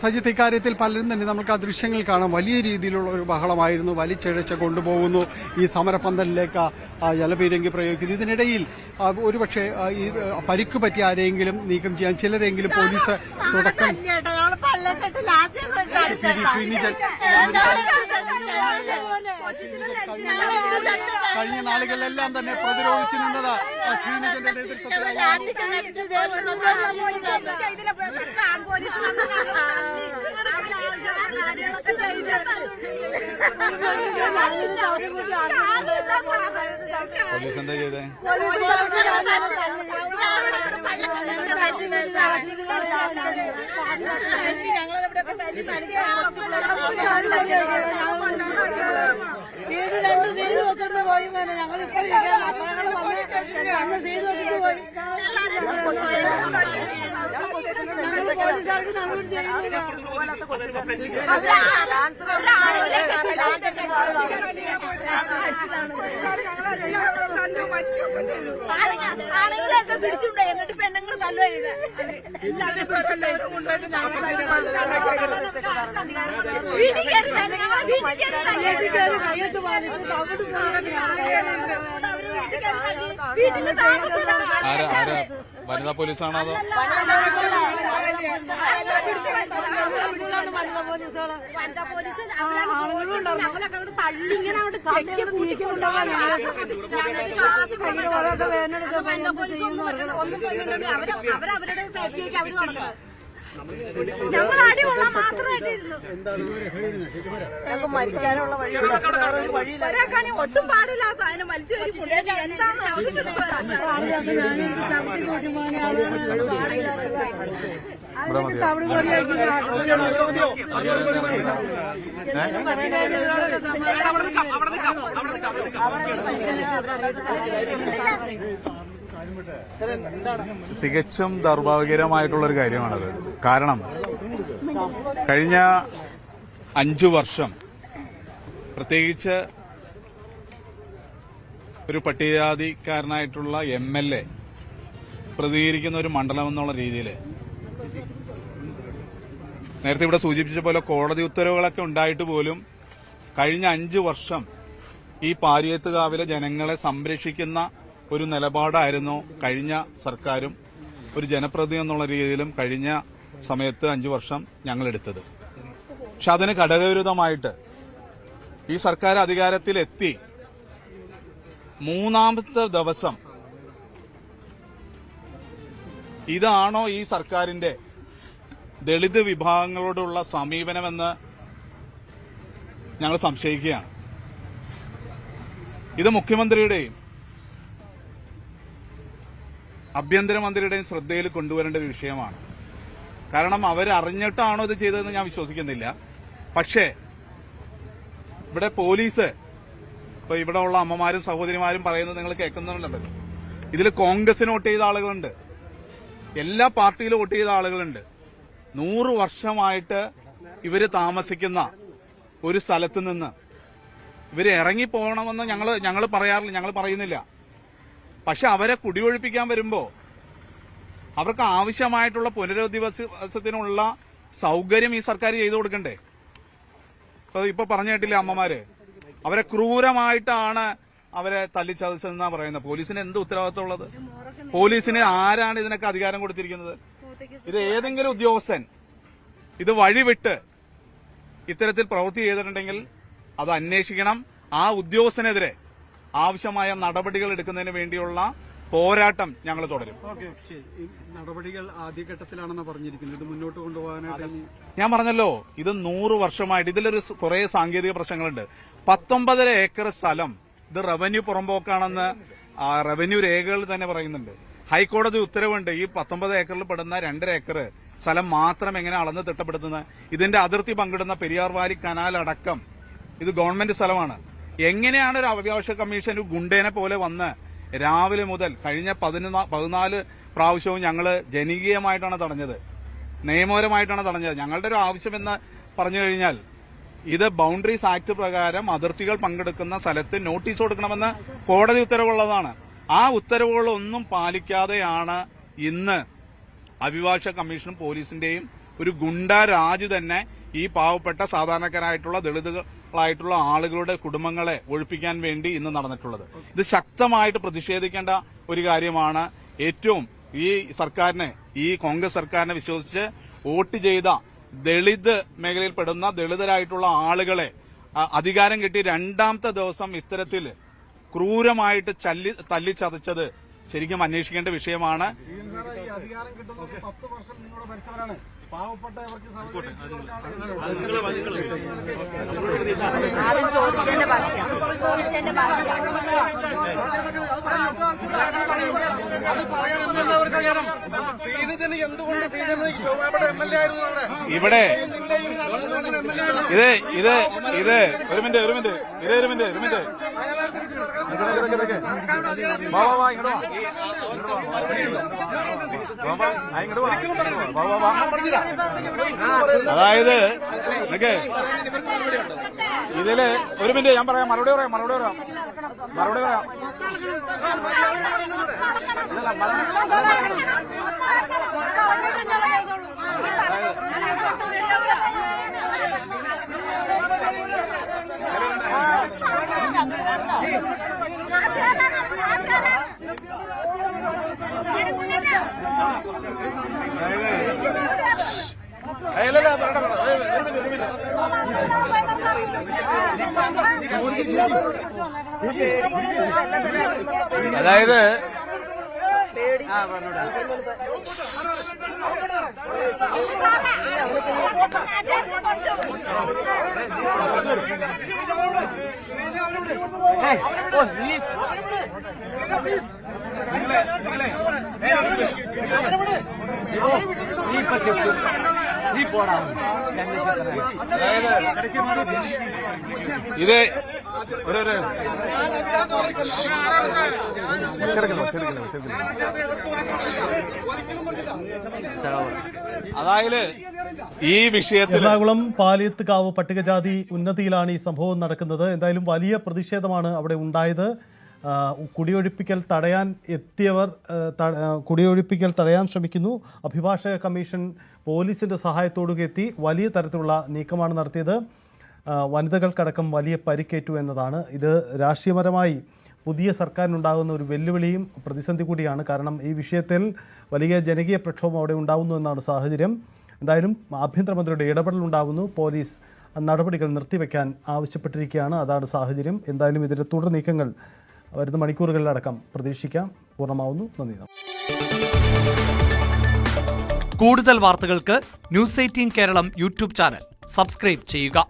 സജിത്ത്, ഇക്കാര്യത്തിൽ പലരും തന്നെ നമുക്ക് ആ ദൃശ്യങ്ങൾ കാണാം. വലിയ രീതിയിലുള്ള ഒരു ബഹളമായിരുന്നു. വലിച്ചിഴച്ച് കൊണ്ടുപോകുന്നു ഈ സമരപന്തലിലേക്ക് ജലപീരങ്കി പ്രയോഗിക്കുന്നു. ഇതിനിടയിൽ ഒരുപക്ഷെ ഈ പരിക്ക് പറ്റിയ ആരെങ്കിലും നീക്കം ചെയ്യാൻ ചിലരെങ്കിലും പോലീസ് തുടക്കം കഴിഞ്ഞ നാളുകളിലെല്ലാം തന്നെ പ്രതിരോധിച്ചു നിന്നത് ശ്രീനിജന്റെ പോലീസ് എന്താ ചെയ്തേ? വീട് 2 ചെയ്ത് വെച്ചിട്ട് പോയി. ഞങ്ങളിപ്പോൾ ചെയ്ത് വെച്ചിട്ട് പോയി. പോലീസുകാർക്ക് നമ്മളോട് ചെയ്യുന്നില്ല. ആണെങ്കിലൊക്കെ പിടിച്ചിട്ടുണ്ട്. എന്നിട്ട് പെണ്ണുങ്ങൾ തല്ലോ എല്ലാവരും കൈയിട്ട് പാലിച്ച് തവിട്ട് വനിതാ പോലീസാണോ അതോ അവരവരുടെ സേഫ്റ്റിയൊക്കെ അവര് നടക്കണം. ഞങ്ങൾ അടി കൊള്ളാൻ മാത്രമായിട്ടിരുന്നു. ഞങ്ങൾക്ക് മരിക്കാനുള്ള വഴിയില്ല. ഒട്ടും പാടില്ല. സാധനം വലിച്ചു എന്താണ് തികച്ചും ദൗർഭാഗ്യകരമായിട്ടുള്ളൊരു കാര്യമാണത്. കാരണം കഴിഞ്ഞ 5 വർഷം പ്രത്യേകിച്ച് ഒരു പട്ടികജാതിക്കാരനായിട്ടുള്ള MLA പ്രതികരിക്കുന്ന ഒരു മണ്ഡലം എന്നുള്ള രീതിയിൽ നേരത്തെ ഇവിടെ സൂചിപ്പിച്ച പോലെ കോടതി ഉത്തരവുകളൊക്കെ ഉണ്ടായിട്ട് പോലും കഴിഞ്ഞ 5 വർഷം ഈ പാരിയത്തുകാവിലെ ജനങ്ങളെ സംരക്ഷിക്കുന്ന ഒരു നിലപാടായിരുന്നു കഴിഞ്ഞ സർക്കാരും ഒരു ജനപ്രതിനിധി എന്നുള്ള രീതിയിലും കഴിഞ്ഞ സമയത്ത് 5 വർഷം ഞങ്ങളെടുത്തത്. പക്ഷെ അതിന് ഘടകവിരുദ്ധമായിട്ട് ഈ സർക്കാർ അധികാരത്തിലെത്തി 3ാമത്തെ ദിവസം ഇതാണോ ഈ സർക്കാരിന്റെ ദളിത് വിഭാഗങ്ങളോടുള്ള സമീപനമെന്ന് ഞങ്ങൾ സംശയിക്കുകയാണ്. ഇത് മുഖ്യമന്ത്രിയുടെയും ആഭ്യന്തരമന്ത്രിയുടെയും ശ്രദ്ധയിൽ കൊണ്ടുവരേണ്ട ഒരു വിഷയമാണ്. കാരണം അവരറിഞ്ഞിട്ടാണോ ഇത് ചെയ്തതെന്ന് ഞാൻ വിശ്വസിക്കുന്നില്ല. പക്ഷേ ഇവിടെ പോലീസ് ഇപ്പൊ ഇവിടെ ഉള്ള അമ്മമാരും സഹോദരിമാരും പറയുന്നത് നിങ്ങൾ കേൾക്കുന്നുണ്ടല്ലോ. ഇതിൽ കോൺഗ്രസിന് വോട്ട് ചെയ്ത ആളുകളുണ്ട്, എല്ലാ പാർട്ടിയിലും വോട്ട് ചെയ്ത ആളുകളുണ്ട്. 100 വർഷമായിട്ട് ഇവര് താമസിക്കുന്ന ഒരു സ്ഥലത്ത് നിന്ന് ഇവര് ഇറങ്ങിപ്പോകണമെന്ന് ഞങ്ങൾ പറയാറില്ല, ഞങ്ങൾ പറയുന്നില്ല. പക്ഷെ അവരെ കുടിയൊഴിപ്പിക്കാൻ വരുമ്പോ അവർക്ക് ആവശ്യമായിട്ടുള്ള പുനരധിവാസത്തിനുള്ള സൗകര്യം ഈ സർക്കാർ ചെയ്തു കൊടുക്കണ്ടേ? ഇപ്പൊ പറഞ്ഞു കേട്ടില്ലേ അമ്മമാര്, അവരെ ക്രൂരമായിട്ടാണ് അവരെ തല്ലിച്ചതച്ചതെന്നാ പറയുന്നത്. പോലീസിന് എന്ത് ഉത്തരവാദിത്തമുള്ളത്? പോലീസിന് ആരാണ് ഇതിനൊക്കെ അധികാരം കൊടുത്തിരിക്കുന്നത്? ഇത് ഏതെങ്കിലും ഉദ്യോഗസ്ഥൻ ഇത് വഴിവിട്ട് ഇത്തരത്തിൽ പ്രവൃത്തി ചെയ്തിട്ടുണ്ടെങ്കിൽ അത് അന്വേഷിക്കണം. ആ ഉദ്യോഗസ്ഥനെതിരെ ആവശ്യമായ നടപടികൾ എടുക്കുന്നതിന് വേണ്ടിയുള്ള പോരാട്ടം ഞങ്ങൾ തുടരും. നടപടികൾ ആദ്യഘട്ടത്തിലാണെന്ന് പറഞ്ഞിരിക്കുന്നത്. ഇത് മുന്നോട്ട് കൊണ്ടുപോകാനായിട്ട് ഞാൻ പറഞ്ഞല്ലോ, ഇത് 100 വർഷമായിട്ട് ഇതിലൊരു കുറെ സാങ്കേതിക പ്രശ്നങ്ങളുണ്ട്. 19.5 ഏക്കർ സ്ഥലം ഇത് റവന്യൂ പുറമ്പോക്കാണെന്ന് റവന്യൂ രേഖകൾ തന്നെ പറയുന്നുണ്ട്. ഹൈക്കോടതി ഉത്തരവുണ്ട്. ഈ 19 ഏക്കറിൽ പെടുന്ന 2.5 ഏക്കർ സ്ഥലം മാത്രം എങ്ങനെ അളന്ന് തിട്ടപ്പെടുത്തുന്നത്? ഇതിന്റെ അതിർത്തി പങ്കിടുന്ന പെരിയാർ വാലി കനാൽ അടക്കം ഇത് ഗവൺമെന്റ് സ്ഥലമാണ്. എങ്ങനെയാണ് ഒരു അഭിഭാഷക കമ്മീഷൻ ഒരു ഗുണ്ടേനെ പോലെ വന്ന് രാവിലെ മുതൽ കഴിഞ്ഞ 14 പ്രാവശ്യവും ഞങ്ങള് ജനകീയമായിട്ടാണ് തടഞ്ഞത്, നിയമപരമായിട്ടാണ് തടഞ്ഞത്. ഞങ്ങളുടെ ഒരു ആവശ്യമെന്ന് പറഞ്ഞു കഴിഞ്ഞാൽ ഇത് ബൗണ്ടറീസ് ആക്ട് പ്രകാരം അതിർത്തികൾ പങ്കെടുക്കുന്ന സ്ഥലത്ത് നോട്ടീസ് കൊടുക്കണമെന്ന് കോടതി ഉത്തരവുള്ളതാണ്. ആ ഉത്തരവുകളൊന്നും പാലിക്കാതെയാണ് ഇന്ന് അഭിഭാഷക കമ്മീഷനും പോലീസിന്റെയും ഒരു ഗുണ്ട രാജ് തന്നെ ഈ പാവപ്പെട്ട സാധാരണക്കാരായിട്ടുള്ള ദളിതുകളായിട്ടുള്ള ആളുകളുടെ കുടുംബങ്ങളെ ഒഴിപ്പിക്കാൻ വേണ്ടി ഇന്ന് നടന്നിട്ടുള്ളത്. ഇത് ശക്തമായിട്ട് പ്രതിഷേധിക്കേണ്ട ഒരു കാര്യമാണ്. ഏറ്റവും ഈ സർക്കാരിനെ, ഈ കോൺഗ്രസ് സർക്കാരിനെ വിശ്വസിച്ച് വോട്ട് ചെയ്ത ദളിത് മേഖലയിൽപ്പെടുന്ന ദളിതരായിട്ടുള്ള ആളുകളെ അധികാരം കിട്ടി രണ്ടാമത്തെ ദിവസം ഇത്തരത്തിൽ ക്രൂരമായിട്ട് തല്ലിച്ചതച്ചത് ശരിക്കും അന്വേഷിക്കേണ്ട വിഷയമാണ്. ഇവിടെ ഇത് ഒരു മിനിറ്റ് അതായത് ഇതില് ഒരു മിനിറ്റ് ഞാൻ പറയാം, മറുപടി പറയാം. അതായത് ഇത് അതായത് ഈ വിഷയത്തിൽ എറണാകുളം പാലിയത്തുകാവ് പട്ടികജാതി ഉന്നതിയിലാണ് ഈ സംഭവം നടക്കുന്നത്. എന്തായാലും വലിയ പ്രതിഷേധമാണ് അവിടെ ഉണ്ടായത്. കുടിയൊഴിപ്പിക്കൽ തടയാൻ എത്തിയവർ കുടിയൊഴിപ്പിക്കൽ തടയാൻ ശ്രമിക്കുന്നു. അഭിഭാഷക കമ്മീഷൻ പോലീസിന്റെ സഹായത്തോടു എത്തി വലിയ തരത്തിലുള്ള നീക്കമാണ് നടത്തിയത്. വനിതകൾക്കടക്കം വലിയ പരിക്കേറ്റു എന്നതാണ്. ഇത് രാഷ്ട്രീയപരമായി പുതിയ സർക്കാരിനുണ്ടാകുന്ന ഒരു വെല്ലുവിളിയും പ്രതിസന്ധി കൂടിയാണ്. കാരണം ഈ വിഷയത്തിൽ വലിയ ജനകീയ പ്രക്ഷോഭം അവിടെ ഉണ്ടാകുന്നു എന്നാണ് സാഹചര്യം. എന്തായാലും ആഭ്യന്തരമന്ത്രിയുടെ ഇടപെടൽ ഉണ്ടാകുന്നു. പോലീസ് നടപടികൾ നിർത്തിവെക്കാൻ ആവശ്യപ്പെട്ടിരിക്കുകയാണ്. അതാണ് സാഹചര്യം. എന്തായാലും ഇതിൻ്റെ തുടർ നീക്കങ്ങൾ വരുന്ന മണിക്കൂറുകളിലടക്കം പ്രതീക്ഷിക്കാം. പൂർണ്ണമാവുന്നു. നന്ദി. കൂടുതൽ വാർത്തകൾക്ക് News 18 Keralam YouTube channel subscribe ചെയ്യുക.